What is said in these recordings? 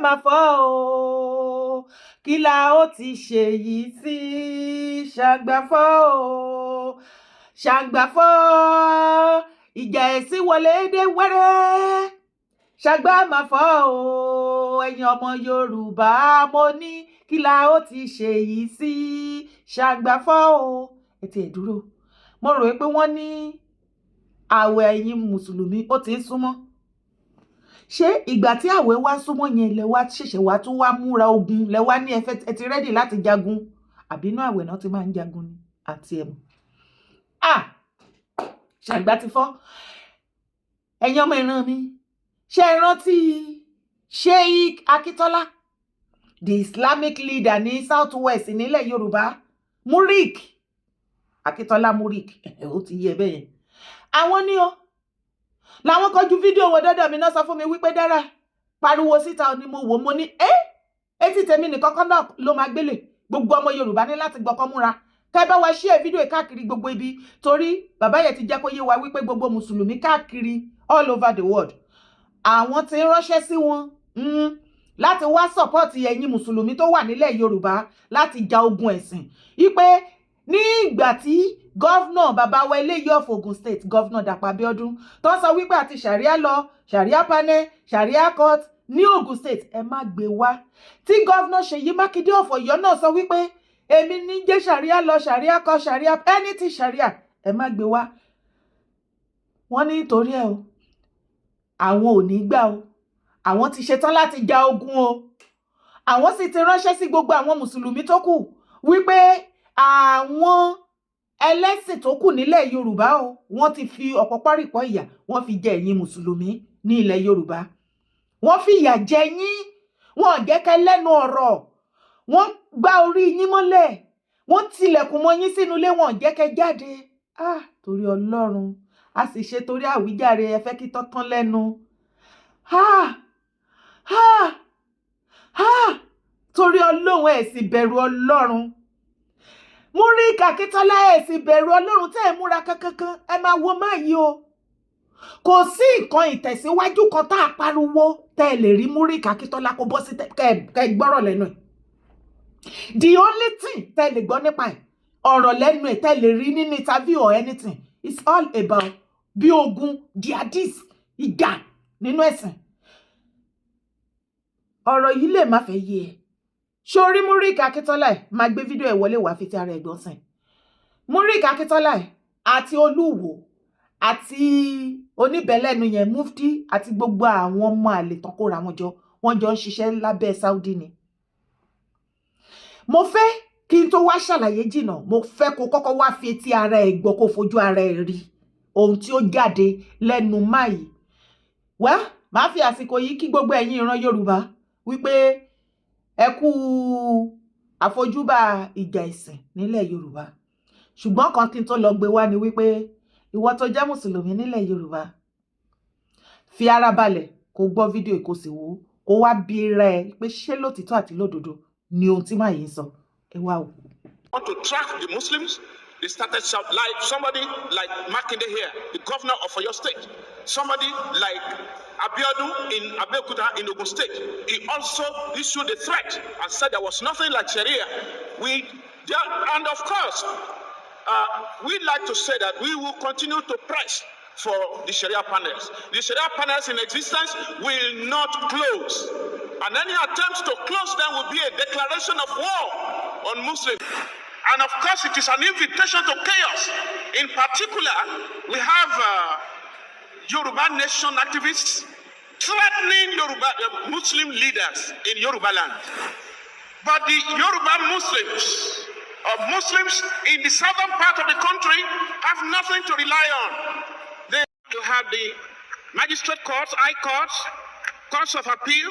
máa fọ́ o, kí la ó ti ṣe yìí sí? Ṣàǹgbà fọ́ o, Ṣàǹgbà fọ́, ìjà ẹ̀sìn wọlé dé wẹ́rẹ́. Ṣàǹgbà máa fọ́ o, ẹ̀yin ọmọ Yorùbá, mo ní kí la ó ti ṣe yìí sí? Ṣàǹgbà fọ́ o. Ẹ ti ẹ̀ dúró, mo rò pé wọ́n ní àwẹ̀ ẹ̀yin mùsùlùmí ó ti ń súnmọ́. Ṣé ìgbà tí àwẹ̀ wá súnmọ́ yẹn lẹ wá ṣẹ̀ṣẹ̀ wá tún wá múra ogun, lẹ wá ní ẹ ti rẹ́dì láti jagun? Àbínú àwẹ̀ náà ti máa ń jagun ni àti ẹ̀mù. Ṣàǹgbà ti fọ́. Ẹ̀yin ọmọ ìran mi, ṣé ẹ rántí Sheikh Akintola, the Islamic leader ní South West nílẹ̀ Yorùbá? Murik Akintola Murik, ó ti yẹ bẹ́ẹ̀ yẹn. Àwọn ní o làwọn kọjú fídíò wọn dọ́dọ̀ mi náà sọ fún mi wípé Dára pariwo síta ni mo wò, mo ní etí tèmi nìkan kan náà ló máa gbélé. Gbogbo ọmọ Yorùbá ní láti gbọ́kọ́ múra. Kẹ́ bá wa share fídíò káàkiri gbogbo ibi, torí bàbá yẹn ti jẹ́ kó yé wa wípé gbogbo mùsùlùmí káàkiri all over the world àwọn ti ránṣẹ́ sí wọn láti wá support ẹ̀yin mùsùlùmí tó wà nílẹ̀ Yorùbá láti ja ogun ẹ̀sìn. Wípé ní ìgbà tí gọ́vnà bàbá wa eléyìí of Ogun State, gọ́vnà Dàpọ̀ Abíọ́dún, tó sọ wípé àti sharia law, sharia panel, sharia court ní Ogun State ẹ má gbé wá. Tí gọ́vnà Ṣèyí Mákindé of Ọ̀yọ́ náà sọ wípé èmi ní jẹ́ sharia law, sharia court, sharia anything sharia ẹ má gbé wá. Wọ́n ní nítorí ẹ o, àwọn ò ní gbà o, àwọn ti ṣetán láti ja ogun o. Àwọn sì ti ránṣẹ́ sí gbogbo àwọn mùsùlùmí tó kù wípé àwọn ẹlẹ́sìn tó kù nílẹ̀ Yorùbá o, wọ́n ti fi ọ̀pọ̀ párìpọ̀ ìyà wọ́n fi jẹ ẹ̀yin mùsùlùmí ní ilẹ̀ Yorùbá. Wọ́n fi ìyà jẹ yín, wọ́n jẹ́ kẹ́ lẹ́nu ọ̀rọ̀, wọ́n gbá orí yín mọ́lẹ̀, wọ́n tilẹ̀kùn mọ́ yín sínú ilé, wọ́n jẹ́ kẹ́ jáde. Torí Ọlọ́run, a sì ṣe torí àwíjàre ẹ fẹ́ kí tọ́tán lẹ́nu. Torí Ọlọ́run ẹ sì bẹ̀rù Ọlọ́run. Murik Akintola ẹ sì bẹ̀rù Ọlọ́run tẹ́ ẹ múra kankan. Ẹ máa wo máa yí o. Kò sí nǹkan ìtẹ̀síwájú kan tá a pariwo tẹ́ ẹ lè rí Murik Akintola kó bọ́ sí kẹ́ gbọ́rọ̀ lẹ́nu ẹ̀. The only thing tẹ́ ẹ lè gbọ́ nípa ẹ̀, ọ̀rọ̀ lẹ́nu ẹ̀ tẹ́ ẹ lè rí nínú interview or anything, it's all about bí ogun jihadis ìjà nínú ẹ̀sìn. Ọ̀rọ̀ yìí lè má fẹ́ yé ẹ. Ṣorí Murik Akintola ẹ̀ máa gbé fídíò ẹ̀ wọlé wá fi ti ara ẹ̀gbọ́n sìn. Murik Akintola ẹ̀ àti Olúwo àti oníbẹ̀lẹ́nu yẹn Mufti àti gbogbo àwọn ọmọ àlè tán kóra wọn jọ ń ṣiṣẹ́ lábẹ́ Saudi ni. Mo fẹ́ kí n tó wá ṣàlàyé jìnnà, mo fẹ́ kó kọ́kọ́ wá fi etí ara ẹ̀ gbọ́, kó fojú ara ẹ̀ rí ohun tí ó jáde lẹ́nu máyì. Máa fi àsìkò yìí kí gbogbo ẹ̀yin ìran Yorùbá wípé ẹ kú àfojúbà ìjà ẹ̀sìn nílẹ̀ Yorùbá. Ṣùgbọ́n kan kí n tó lọ gbé wá ni wípé ìwọ tó jẹ́ mùsùlùmí nílẹ̀ Yorùbá, fi ara balẹ̀ kó gbọ́ fídíò kó sì wò, kó wá bi ra ẹ pé ṣé lótìtọ́ àti lódodo ni ohun tí máa yìí sọ. Ẹ wá o. Want to track the Muslims? They started like somebody like Makinde here, the governor of Oyo State, somebody like Abiodun in Abeokuta in Ogun State. He also issued a threat and said there was nothing like Sharia. And of course, we'd like to say that we will continue to press for the Sharia panels. The Sharia panels in existence will not close. And any attempts to close them will be a declaration of war on Muslims. And of course, it is an invitation to chaos. In particular, we have Yoruba nation activists threatening Muslim leaders in Yoruba land. But the Yoruba Muslims, or Muslims in the southern part of the country, have nothing to rely on. They have the magistrate courts, high courts, courts of appeal,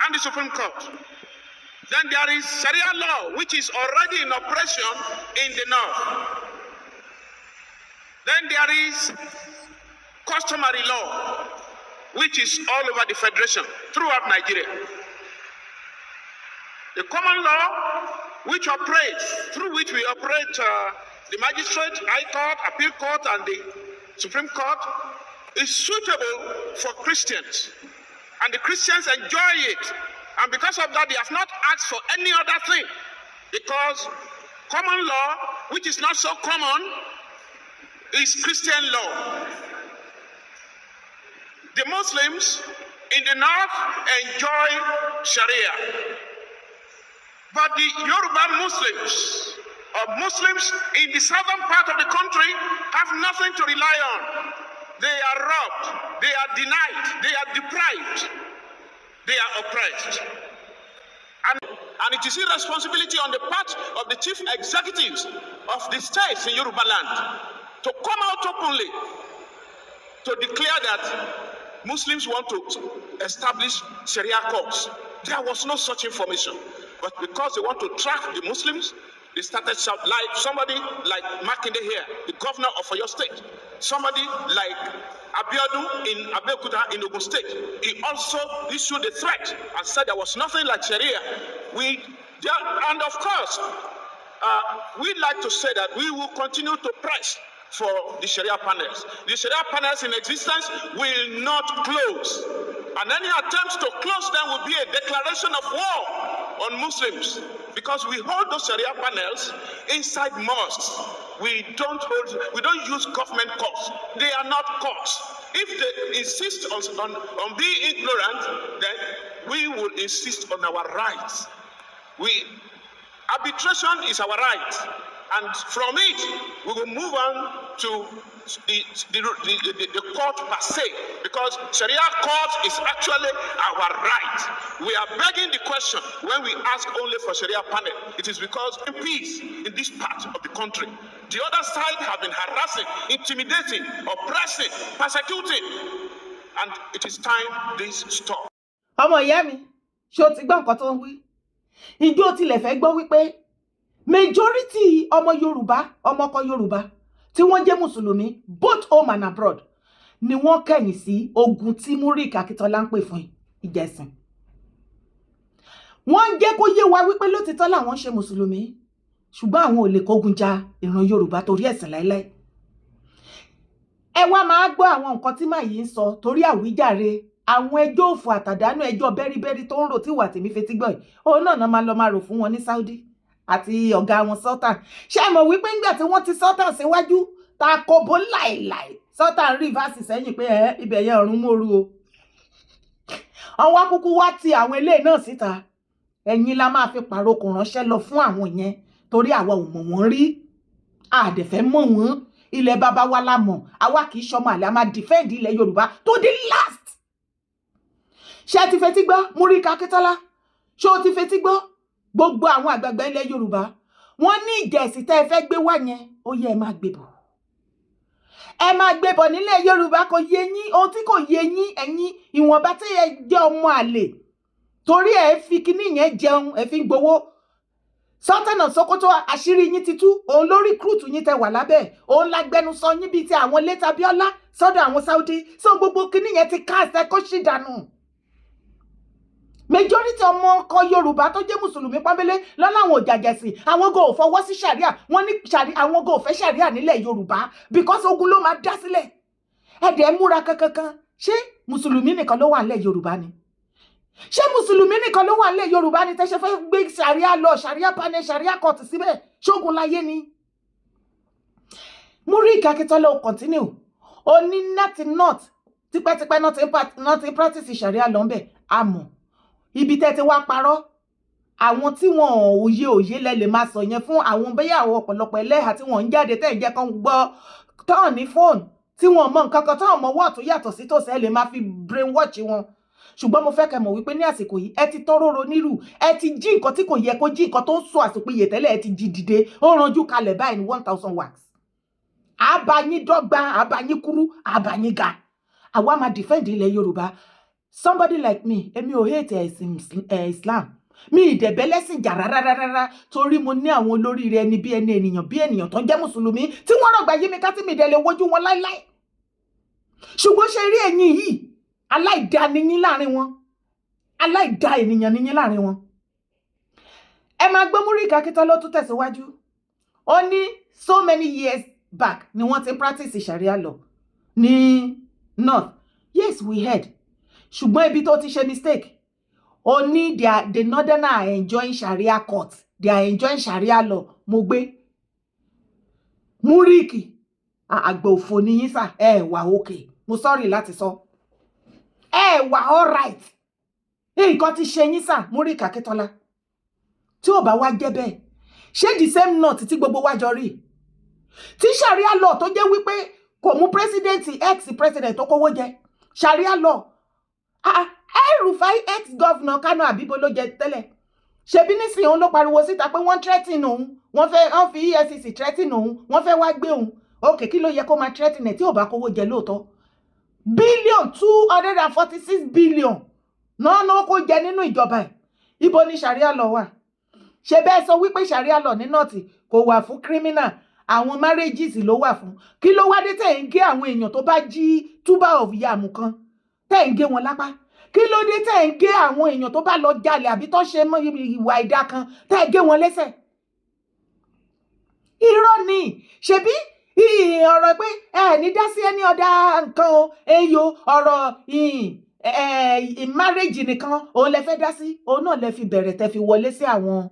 and the Supreme Court. Then there is Sharia law, which is already in operation in the north. Then there is customary law, which is all over the federation, throughout Nigeria. The common law, which operates, through which we operate the magistrate, high court, appeal court, and the Supreme Court, is suitable for Christians. And the Christians enjoy it And because of that, he has not asked for any other thing. Because common law, which is not so common, is Christian law. The Muslims in the north enjoy Sharia. But the Yoruba Muslims, or Muslims in the southern part of the country, have nothing to rely on. They are robbed, they are denied, they are deprived, they are oppressed. And it is irresponsibility on the part of the chief executives of the states in Yoruba land to come out openly to declare that Muslims want to establish Sharia courts. There was no such information. But because they want to track the Muslims, they started shout like somebody like Makinde here, the governor of Oyo State, somebody like Abiodun in Abeokuta in Ogun State. He also issued a threat and said there was nothing like Sharia. And of course, we'd like to say that we will continue to press for the Sharia panels. The Sharia panels in existence will not close. And any attempts to close them will be a declaration of war on Muslims, because we hold those Sharia panels inside mosques. We don't use government courts. They are not courts. If they insist on being ignorant, then we will insist on our rights. Arbitration is our right. And from it, we will move on to the court per se, because Sharia court is actually our right. We are begging the question when we ask only for Sharia panel. It is because in peace in this part of the country, the other side have been harassing, intimidating, oppressing, persecuting, and it is time this stop. Ọmọ ìyá mi, ṣé o ti gbọ́ nǹkan tó ń wí? Ìjọ tilẹ̀ fẹ́ gbọ́ wípé majority ọmọ Yorùbá, ọmọkọ Yorùbá tí wọ́n jẹ́ Mùsùlùmí both home and abroad ni wọ́n kẹ̀yìn sí ogun tí Murik Akíntọ́lá ń pè fún ìjẹsìn. Wọ́n jẹ́ kó yé wa wípé lótìtọ́ làwọn ṣe Mùsùlùmí, ṣùgbọ́n àwọn ò lè kógun ja ìran Yorùbá torí ẹ̀sìn láíláí. Ẹ wá máa gbọ́ àwọn nǹkan tí màá yìí ń sọ torí àwíjàre àwọn ẹjọ́ òfò àtàdánù ẹjọ́ bẹ́rìbẹ́rì tó ń rò tí wà tèmi fetí gbọ́ yìí. Òun náà máa lọ máa rò fún wọn ní Saudi àti ọ̀gá wọn Sultan. Ṣé ẹ mọ̀ wípé ńgbà tí wọ́n ti Sultan síwájú ta kobo láìláì Sultan reverse sẹ́yìn pé ibẹ̀ yẹn ọ̀run mòru o. Àwọn akúkú wá ti àwọn eléyìí náà síta. Ẹ̀yin la máa fi pàrokò ránṣẹ́ lọ fún àwọn yẹn torí àwa ò mọ̀ wọ́n rí. Àdẹ̀fẹ́ mọ̀ wọ́n. Ilẹ̀ baba wa la mọ̀. Àwa kì í ṣọmọ àlè, a máa defend ilẹ̀ Yorùbá to the last. Ṣé ẹ ti fetí gbọ́ Murik Akíntọ́lá? Ṣé o ti fetí gbọ́ gbogbo àwọn àgbààgbà ilẹ̀ Yorùbá? Wọ́n ní ìjẹ̀sì tẹ́ ẹ fẹ́ gbé wá yẹn, ó yẹ ẹ máa gbé bọ̀. Ẹ máa gbé bọ̀ nílẹ̀ Yorùbá kò yé yín, ohun tí kò yé yín ẹ̀yin ìwọ̀nba tí ẹ jẹ́ ọmọ àlè. Torí ẹ fi kíní yẹn jẹun, ẹ fi ń gbowó. Sultan of Sokoto àṣírí yín ti tú, òun ló recruit yín tẹ́ wà lábẹ́, òun lágbẹnusọ yín bíi ti àwọn Late Abiola sọ́dọ̀ àwọn Saudi. So gbogbo kíní yẹn ti cast ẹ kó ṣì dànù. Majority ọmọ ọkọ Yorùbá tó jẹ́ Mùsùlùmí pọ́nbélé lọ́láwọn òjàjẹ̀sìn, àwọn go fọwọ́ sí Sharia, wọ́n ní àwọn go fẹ́ Sharia nílẹ̀ Yorùbá because ogun ló máa dá sílẹ̀. Ẹ̀dẹ̀ múra kankan. Ṣé Mùsùlùmí nìkan ló wà nílẹ̀ Yorùbá ni? Ṣé Mùsùlùmí nìkan ló wà nílẹ̀ Yorùbá ni tẹ́ ṣe fẹ́ gbé Sharia lọ, Sharia panel, Sharia court síbẹ̀? Ṣógun láyé ni? Murik Akíntọ́lá ó continue. Ó ní láti north tipẹ́tipẹ́ náà ti practice Sharia lọ́nbẹ̀ àmọ́. Ibi tẹ́ ti wá parọ́, àwọn tí wọ́n òye lẹ lè máa sọ yẹn fún àwọn bẹ́yà àwọn ọ̀pọ̀lọpọ̀ ẹlẹ́hà tí wọ́n ń jáde tẹ́ ìjẹ́ kan gbọ́ tán ní fóònù tí wọ́n mọ nǹkan kan tán mọ wọ́ọ̀ tó yàtọ̀ sí tòsí ẹ lè máa fi brainwash wọn. Ṣùgbọ́n mo fẹ́ kẹ́ mọ̀ wípé ní àsìkò yìí ẹ ti tọ́rọ́rọ́ nírù, ẹ ti jí nǹkan tí kò yẹ kó jí, nǹkan tó ń sọ àsopìyè tẹ́lẹ̀ ẹ ti jí dìde, ó ranjú kalẹ̀ báyìí ní 1000 wax. Àbáyín dọ́gba, àbáyín kúrú, àbáyín ga. Àwa máa defend ilẹ̀ Yorùbá. Somebody like me, èmi ò hate Islam. Mi ìdẹ̀bẹ́lẹ́sìn jà rárá torí mo ní àwọn olóríire ẹni bí ènìyàn tó ń jẹ́ Mùsùlùmí tí wọ́n rọ̀gbà yí mi ká tí mi dẹ̀ lè wojú wọn láíláí. Ṣùgbọ́n ṣe rí ẹ̀yin yìí, aláìdá ni yín láàrin wọn. Aláìdá ènìyàn ni yín láàrin wọn. Ẹ máa gbọ́ Murik Akíntọ́lá tó tẹ̀síwájú. Ó ní so many years back ni wọ́n ti practice Sharia law ní North. Yes, we heard. Ṣùgbọ́n ibi tó ti ṣe mistake, ó ní the northerners are enjoying Sharia court, they are enjoying Sharia law. Mo gbé Múríkì àgbà òfò ni yín sà, ẹ wà okay, mo sorry láti sọ, ẹ wà all right. Nǹkan ti ṣe yín sà, Múríkì Akíntọ́lá. Tí ò bá wá jẹ́ bẹ́ẹ̀, ṣé the same knot tí gbogbo wa jọ rí? Tí Sharia law tó jẹ́ wípé kò mú president ex president tó kówó jẹ, Sharia law. El-Rufai ex governor Kano àbíbo ló jẹ tẹ́lẹ̀. Ṣebí nísìnyí òun ló pariwo síta pé wọ́n threaten òun, wọ́n fi EFCC threaten òun, wọ́n fẹ́ wá gbé òun. Okay, kí ló yẹ kó máa threaten tí ò bá kówó jẹ lóòótọ́? Billion 246 billion náà kó jẹ nínú ìjọba ẹ̀. Ibo ni Sharia law wà? Ṣé bẹ́ẹ̀ sọ wípé Sharia law ní North kò wà fún criminal, àwọn marriages ló wà fún? Kí ló wá dé tẹ̀ ń gé àwọn èèyàn tó bá jí tuber of yam kan, tẹ̀ ń gé wọn lápá? Kí ló dé tẹ̀ ń gé àwọn èèyàn tó bá lọ jalè àbí tó ṣe mọ́ ìwà ìdá kan, tẹ̀ ń gé wọn lẹ́sẹ̀? Irọ́ ni. Ṣebí ọ̀rọ̀ pé ní dá sí ẹni ọ̀dà nǹkan o, eyo ọ̀rọ̀ marriage nìkan òun lẹ fẹ́ dá sí, òun náà lẹ fi bẹ̀rẹ̀ tẹ fi wọlé sí àwọn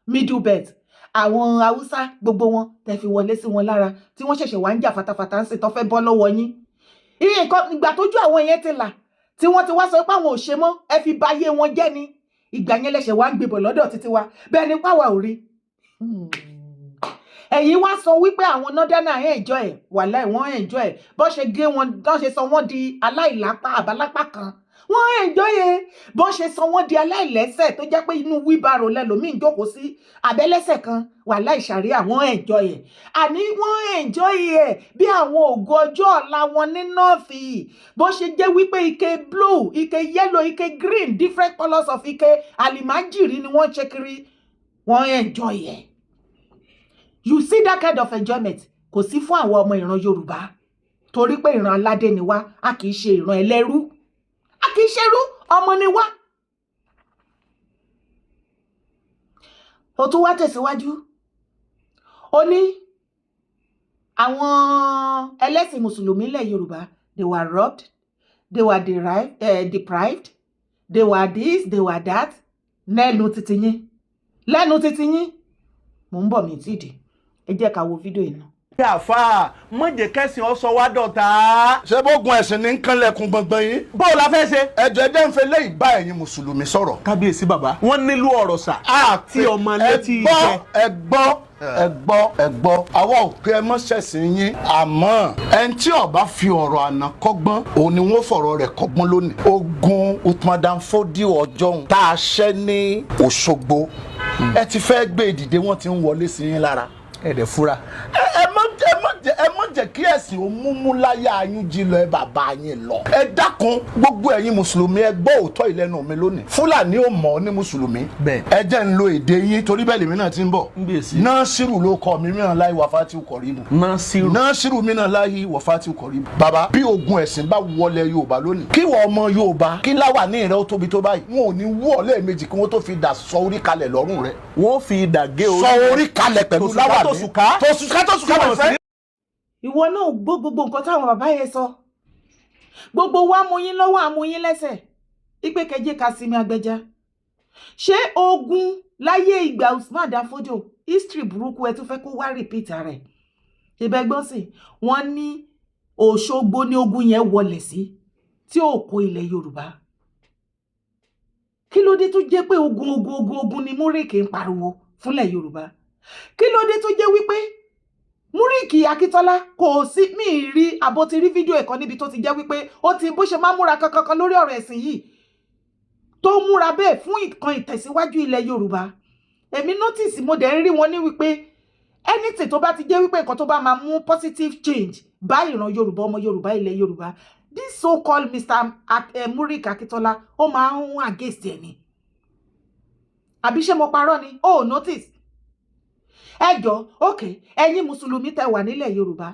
middle belt, àwọn Haúsá gbogbo wọn tẹ fi wọlé sí wọn lára, tí wọ́n ṣẹ̀ṣẹ̀ wá ń jà fatafata ń sìn tó fẹ́ bọ́ lọ́wọ́ yín. Nǹkan ìgbà tójú àwọn yẹn ti là, tí wọ́n ti wá sọ pé àwọn ò ṣe mọ́, ẹ fi ba ayé wọn jẹ́ ni. Ìgbà yẹn lẹ̀ṣẹ̀ wá ń gbébọ̀ lọ́dọ̀ títí wa, bẹ́ẹ̀ ni páwa ò rí. Ẹ̀yin wá sọ wípé àwọn northerners enjoy ẹ̀, wàláì wọ́n enjoy ẹ̀, bó ṣe gé wọn, bó ṣe sọ wọ́n di aláìlápá àbálápá kan, wọ́n enjoy ẹ̀, bó ṣe sọ wọ́n di aláìlẹ́sẹ̀ tó jẹ́ pé inú wheelbarrow lẹ́lòmíì ń jókòó sí abẹ́lẹ́sẹ̀ kan, wàláì Sharia wọ́n enjoy ẹ̀. Àní wọ́n enjoy ẹ̀ bí àwọn ògo ọjọ́ ọ̀la wọn ní North, bó ṣe jẹ́ wípé ike blue, ike yellow, ike green, different colours of ike alimajiri ni wọ́n ṣe kiri, wọ́n enjoy ẹ̀. You see that kind of enjoyment kò sí fún àwọn ọmọ ìran Yorùbá, torí pé ìran aládé ni wá, a kì í ṣe ìran ẹlẹ́rú, a kì í ṣerú, ọmọ ni wá. Ó tún wá tẹ̀síwájú, ó ní àwọn ẹlẹ́sìn mùsùlùmí ilẹ̀ Yorùbá, they were robbed, they were deprived, they were this, they were that. Lẹ́nu títí yín, mò ń bọ̀ mí tí dì, ẹ jẹ́ ká wo fídíò yìí náà. Àfà mọ̀jẹ̀ kẹ́sìn ọ̀sọ̀ wá dọ̀tá. ṣé bógun ẹ̀sìn ní kánlẹ̀kùn gbọ̀ngbọ̀n yín. Bó la fẹ́ ṣe? ẹ̀jẹ̀ jẹ́ ń fẹ́ lé ìbá ẹ̀yin mùsùlùmí sọ̀rọ̀. Kábíyèsí bàbá. Wọ́n nílò ọ̀rọ̀ sà. Tí ọmọ létí ìfẹ́. ẹ gbọ́. àwa ò pé ẹ mọ́ ṣẹ̀sìn yín. àmọ́ ẹni tí ó bá fi ọ̀rọ̀ àná kọ́gbọ́n, òun ni wọ́n fọ̀rọ̀ rẹ̀ kọ́gbọ́n lónìí. Ogun Uthman Dan Fodio ọjọ́ tá a ṣẹ́ ní Òṣogbo. Ẹ ti fẹ́ gbé ìdìde, wọ́n ti ń wọlé sí yín lára. Ẹ̀dẹ̀ fura. ẹ má jẹ́ kí ẹ̀sìn ó múmú láyà yín jí lọ ẹ bàbá yín lọ. ẹ dákun gbogbo ẹ̀yin mùsùlùmí, ẹ gbọ́ òótọ́ ìlẹ́nu mi lónìí. Fúlàní ò mọ̀ ní mùsùlùmí. Bẹ́ẹ̀. ẹ jẹ́ ń lo èdè yín torí bẹ́ẹ̀ lèmi náà ti ń bọ̀. Nasiru ló kọ mi mìíràn láyé Wàfátì Kọ̀ríbù. Nasiru mìíràn láyé Wàfátì Kọ̀ríbù. bàbá bí ogun ẹ̀sìn bá wọlé Yorùbá lónìí, kí wọ́n ọmọ Yorùbá kí láwà ní ìrẹ́ ó tóbi tó báyìí, wọn ò ní wú ọ lẹ́ẹ̀mejì kí wọ́n tó fi dà sọ orí kalẹ̀ lọ́rùn rẹ̀. Wọ́n fi dà gé orí. sọ orí kalẹ̀ pẹ̀lú láwà ní. tòṣùká my friend. Ìwọ náà gbọ́ gbogbo nǹkan táwọn bàbá yẹn sọ. Gbogbo wa mú yín lọ́wọ́, àmú yín lẹ́sẹ̀. Ipe kẹjẹ Kasimi Agbẹja. Ṣé ogun láyé ìgbà Usman Dan Fodio, history burúkú ẹ tún fẹ́ kó wá repeat rẹ̀? Ìbẹ́gbọ́n sì, wọ́n ní Òṣogbo ní ogun yẹn wọlé sí, tí ó kó ilẹ̀ Yorùbá. Kí ló dé tó jẹ́ pé ogun ni Múríkì ń pariwo fúnlẹ̀ Yorùbá? Kí ló dé tó jẹ́ wípé Múríkì Akíntọ́lá kò sí mí rí àbó ti rí fídíò ẹ̀kan níbi tó ti jẹ́ wípé ó ti bó ṣe máa múra kankan lórí ọ̀rọ̀ ẹ̀sìn yìí tó múra bẹ́ẹ̀ fún ìkan ìtẹ̀síwájú ilẹ̀ Yorùbá. Èmi notice mo dẹ̀ ń rí wọn ní wípé anything tó bá ti jẹ́ wípé nǹkan tó bá máa mú positive change bá ìran Yorùbá, ọmọ Yorùbá, ilẹ̀ Yorùbá, this so called Mr. Múríkì Akíntọ́lá ó máa ń against ẹ̀ ni. Àbí ṣé mo parọ́ ni? Oh, notice. Ẹjọ́, okay, ẹ̀yin mùsùlùmí tẹ́ wà nílẹ̀ Yorùbá,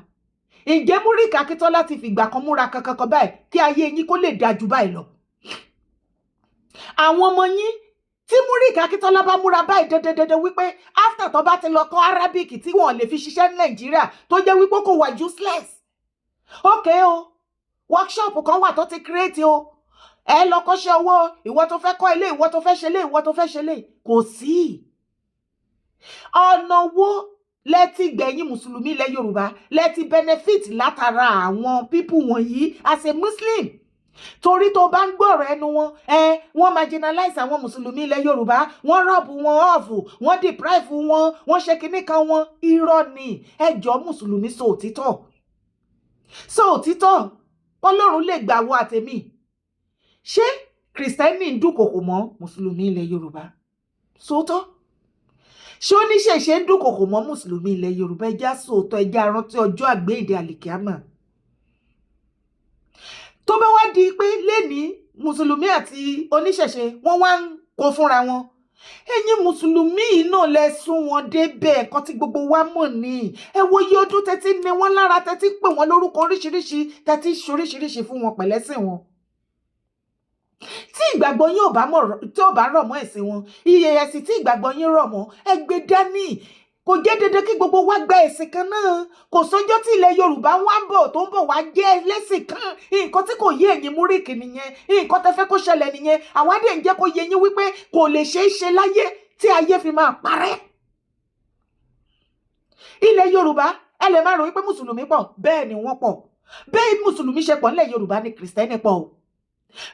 ǹjẹ́ Múríkì Akíntọ́lá ti fìgbà kan múra kankan kan báyìí kí ayé yín kó lè dájú báyìí lọ? Àwọn ọmọ yín tí Múríkì Akíntọ́lá bá múra báyìí dédédédé wípé after tó bá ti lọ kọ́ Arabic tí wọ́n lè fi ṣiṣẹ́ ní Nàìjíríà tó jẹ́ wípé kò wà useless. Okay o, workshop kan wà tó ti create o, ẹ lọ kọ́ṣẹ́ ọwọ́, ìwọ tó fẹ́ kọ́ ilé, ìwọ tó fẹ́ ṣe lé, ìwọ tó fẹ́ ṣe lé, kò sí. Ọ̀nà wo lẹ́tí gbẹ̀yìn mùsùlùmí ilẹ̀ Yorùbá lẹ́tí benefit látara àwọn pípù wọ̀nyí as a Muslim? Torí tó bá ń gbọ́rọ̀ ẹnu wọn, wọ́n marginalize àwọn mùsùlùmí ilẹ̀ Yorùbá, wọ́n rọ́ọ̀bù wọn ọ̀fù, wọ́n deprive wọn, wọ́n ṣe kinní kan wọn. Irọ́ ni. Ẹjọ́ mùsùlùmí sọ òtítọ́. Sọ òtítọ́. Ọlọ́run lè gbà wọ àtẹ̀mí. Ṣé Kìrìsìtẹ́nì ń dúnkòkò mọ́ mùsùlùmí ilẹ̀ Yorùbá? Sóòótọ́. Ṣé oníṣẹ̀ṣe ń dúnkòkò mọ́ mùsùlùmí ilẹ̀ Yorùbá? Ẹjá sóòótọ́, ẹjá rántí ọjọ́ àgbéǹde àlìkíámà. Tó bá wá di pé lénìí mùsùlùmí àti oníṣẹ̀ṣe wọ́n wá ń kó fúnra wọn, ẹ̀yin mùsùlùmí náà lẹ sún wọn débẹ̀, nǹkan tí gbogbo wa mọ̀ ní. Ẹ wo iye ọdún tẹ́tí ní wọ́n lára, tẹ́tí pè wọ́n lórúkọ oríṣiríṣi, tẹ́tí ṣoríṣiríṣi fún wọn pẹ̀lẹ́sìn wọn. Tí ìgbàgbọ́ yín ò bá rọ̀ mọ́ ẹ̀sìn wọn, iye ẹ̀sìn tí ìgbàgbọ́ yín rọ̀ mọ́, ẹ gbé dání. Kò jẹ́ dandan kí gbogbo wa gba ẹ̀sìn kan náà. Kò sọ́jọ́ tí ilẹ̀ Yorùbá wá ń bọ̀ tó ń bọ̀ wá jẹ́ ẹlẹ́sìn kan. Nǹkan tí kò yé ẹ̀yin Múríkì nìyẹn. Nǹkan tẹ́ fẹ́ kó ṣẹlẹ̀ nìyẹn. Àwa dẹ̀ ń jẹ́ kó yé yín wípé kò lè ṣeé ṣe láyé tí ayé fi máa parẹ́. Ilẹ̀ Yorùbá, ẹ lè máa rò wípé mùsùlùmí pọ̀. Bẹ́ẹ̀ ni wọ́n pọ̀. Bẹ́ẹ̀ mùsùlùmí ṣe pọ̀ nílẹ̀ Yorùbá ni Kìrìsìtẹ́nì pọ̀ o.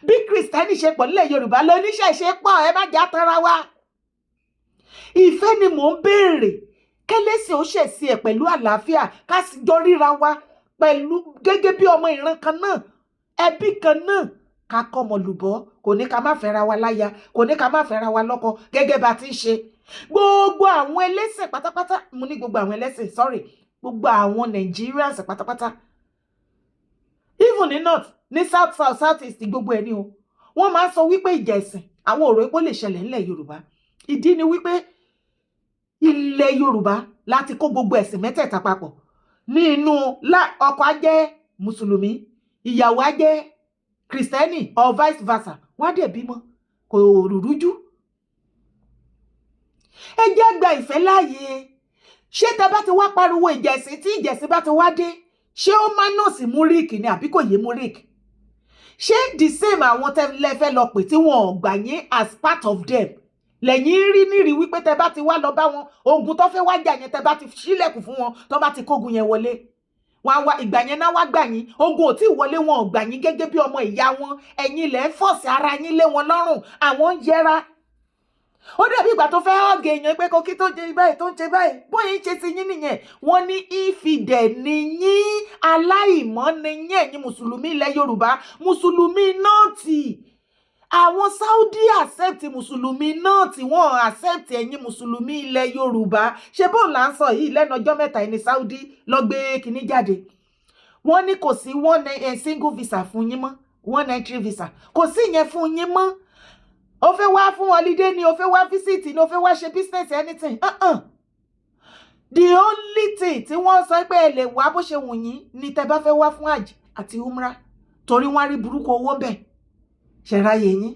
Bí Kìrìsìtẹ́nì ṣe pọ̀ nílẹ̀ Yorùbá lóníṣẹ̀ṣe pọ̀. Ẹ má jà tara wa. Ìfẹ́ ni mò ń béèrè. Kẹ́lẹ́sìn ó ṣẹ̀ sí ẹ̀ pẹ̀lú àlàáfíà, ká sì jọ ríra wa pẹ̀lú gẹ́gẹ́ bí ọmọ ìran kan náà, ẹbí kan náà. Ká kọ́mọ lùbọ́, kò ní ká má fẹ́ra wa láya, kò ní ká má fẹ́ra wa lọ́kọ gẹ́gẹ́ bá ti ń ṣe. Gbogbo àwọn ẹlẹ́sìn pátápátá, mo ní gbogbo àwọn ẹlẹ́sìn, sorry, gbogbo àwọn Nigerians pátápátá. Even ní north, ní south east, gbogbo ẹni o. Wọ́n máa ń sọ wípé ìjà ẹ̀sìn, àwọn ọ̀rọ̀ epo lè ṣẹlẹ̀ nílẹ̀ Yorùbá. Ìdí ni wípé ilẹ̀ Yorùbá láti kó gbogbo ẹ̀sìn mẹ́tẹ̀ẹ̀ta papọ̀. Ní inú ọkọ á jẹ́ mùsùlùmí, ìyàwó á jẹ́ Kìrìsìtẹ́nì or vice versa. Wọ́n á dẹ̀ bímọ. Kò rújú. Ẹ jẹ́ gba ìfẹ́ láàyè. Ṣé tẹ bá ti wá pariwo ìjẹ̀sìn tí ìjẹ̀sìn bá ti wá dé? Ṣé ó máa nọ̀ sí Múríkì ni àbí kò yé Múríkì? Ṣé the same àwọn tẹ́lẹ̀ fẹ́ lọ pè tí wọ́n ò gbà yín as part of them? Lẹ́yìn rí nírí wípé tẹ bá ti wá lọ bá wọn, ogun tó fẹ́ wá jà yẹn tẹ bá ti ṣílẹ̀kùn fún wọn, tó bá ti kógun yẹn wọlé. Wọ́n wá ìgbà yẹn náà wá gbà yín. Ogun ò tí wọlé, wọn ò gbà yín gẹ́gẹ́ bí ọmọ ìyá wọn. Ẹ̀yin ilẹ̀ ń fọ̀sì ara yín lé wọn lọ́rùn. Àwọn ń yẹra. Ó dàbí ìgbà tó fẹ́ ọ̀gẹ̀ èèyàn pé kókí tó jẹ báyìí tó ń ṣe báyìí. Bóyá ń ṣe sí yín nìyẹn. Wọ́n ní ìfidẹ̀ ni yín, aláìmọ́ ni yín ẹ̀yin mùsùlùmí ilẹ̀ Yorùbá. Mùsùlùmí nọ́ọ̀tì. Àwọn Saudi accept mùsùlùmí náà tí wọ́n accept ẹ̀yin mùsùlùmí ilẹ̀ Yorùbá. Ṣé bó là ń sọ yìí lẹ́nu ọjọ́ mẹ́ta ní Saudi lọ gbé kinní jáde. Wọ́n ní kò sí single visa fún yín mọ́, 193 visa. Kò sí ìyẹn fún yín mọ́. O fẹ́ wá fún holiday ni, o fẹ́ wá visit ni, o fẹ́ wá ṣe business anything. The only thing tí wọ́n sọ pé ẹ lè wá bó ṣe wù yín ni tẹ́ bá fẹ́ wá fún hajj àti umrah. Torí wọ́n rí burúkú owó bẹ́ẹ̀. Ṣẹ̀ráyé yín.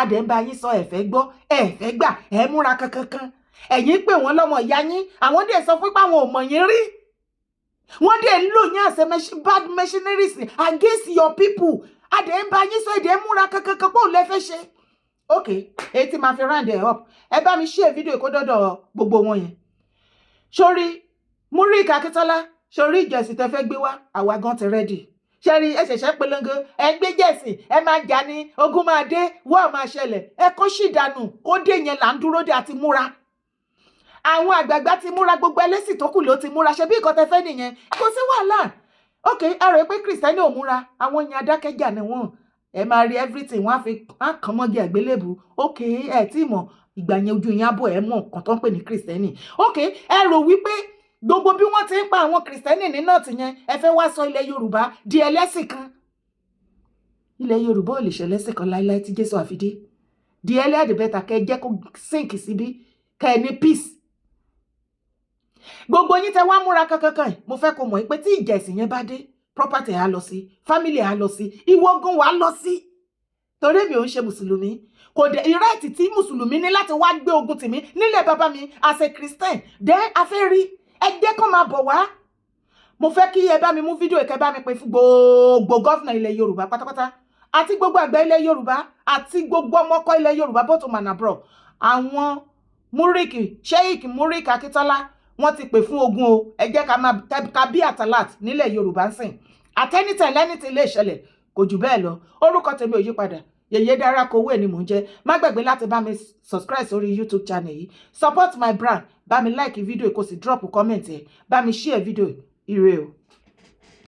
Adẹ̀ ń bá yín sọ ẹ̀fẹ́ gbọ́, ẹ̀fẹ́ gbà, ẹ̀ múra kankan. Ẹ̀yin pè wọ́n lọ́mọ ìyá yín, àwọn dẹ̀ sọ fún pé àwọn ò mọ̀ yín rí. Wọ́n dẹ̀ ń lò yín as a bad mercenaries against your people. Adẹ̀ ń bá yín sọ èdè múra kankan pé òun lẹ fẹ́ ṣe. Okay, èyí tí máa fi round it up. Ẹ bá mi share fídíò kó dọ́dọ̀ gbogbo wọn yẹn. Sórí Múríkì Akíntọ́lá, sórí ìjẹ̀sìn tẹ fẹ́ gbé wá, àwa gan ti ready. Ṣẹ́rí ẹ ṣẹ̀ṣẹ̀ polongo, ẹ gbé jẹ̀sìn, ẹ máa jà ní, ogun máa dé, wọ́n máa ṣẹlẹ̀, ẹ kó sì dànù, kó dé yẹn là ń dúró dé àti múra. Àwọn àgbààgbà ti múra, gbogbo ẹlẹ́sìn tó kù ló ti múra, ṣe bí nǹkan tẹ fẹ́ nìyẹn, kò sí wàhálà. Ok, ẹ rò pé Kìrìsìtẹ́nì ò múra, àwọn yẹn adákẹ́jà ni wọ́n. Ẹ máa rí everything, wọ́n á fi kàn mọ́gi àgbélébù. Ok, ẹ tí mọ̀, ìgbà yẹn ojú yẹn á bọ̀ ẹ mọ̀ nǹkan tó ń pè ní Kìrìsìtẹ́nì. Ok, ẹ rò wípé gbogbo bí wọ́n ti ń pa àwọn Kìrìsìtẹ́nì ní nọ́ọ̀tì yẹn, ẹ fẹ́ wá sọ ilẹ̀ Yorùbá di ẹlẹ́sìn kan. Ilẹ̀ Yorùbá ò lè ṣe ẹlẹ́sìn kan láíláí tí Jésù àfidé. The earlier the better, kẹ́ jẹ́ kó sink síbí, kẹ́ ní peace. Gbogbo yín tẹ́ wá múra kankan, mo fẹ́ kó mọ̀ pé tí ìjà ẹ̀sìn yẹn bá dé, property á lọ sí, family á lọ sí, ìwọ gan wà lọ sí. Torí mi ò ń ṣe mùsùlùmí. Kò dé ìrẹ́ẹ̀tì tí mùsùlùmí ní láti wá gbé ogun tì mí nílẹ̀ bàbá mi as a Christian. Then a fẹ́ rí, ẹ jẹ́ kó máa bọ̀ wá. Mo fẹ́ kí ẹ bá mi mú fídíò kẹ́ bá mi pè fún gbogbo gọ́fìnà ilẹ̀ Yorùbá pátápátá àti gbogbo àgbẹ̀ ilẹ̀ Yorùbá àti gbogbo ọmọkọ ilẹ̀ Yorùbá both home and abroad. Àwọn Sheikh Murik Akitola wọ́n ti pè fún ogun o. Ẹ jẹ́ ká bí àtàlát nílẹ̀ Yorùbá ń sìn. Àtẹ́nìtẹ̀ lẹ́nìtì lè ṣẹlẹ̀ kò jù bẹ́ẹ̀ lọ. Orúkọ tèmi ò yí padà. Yèyé Dára Kowé ni mò ń jẹ́. Má gbàgbé láti bá mi subscribe sórí YouTube channel yìí. Support my brand. Bá mi like video kó sì drop comment ẹ̀. Bá mi share video. Ire o.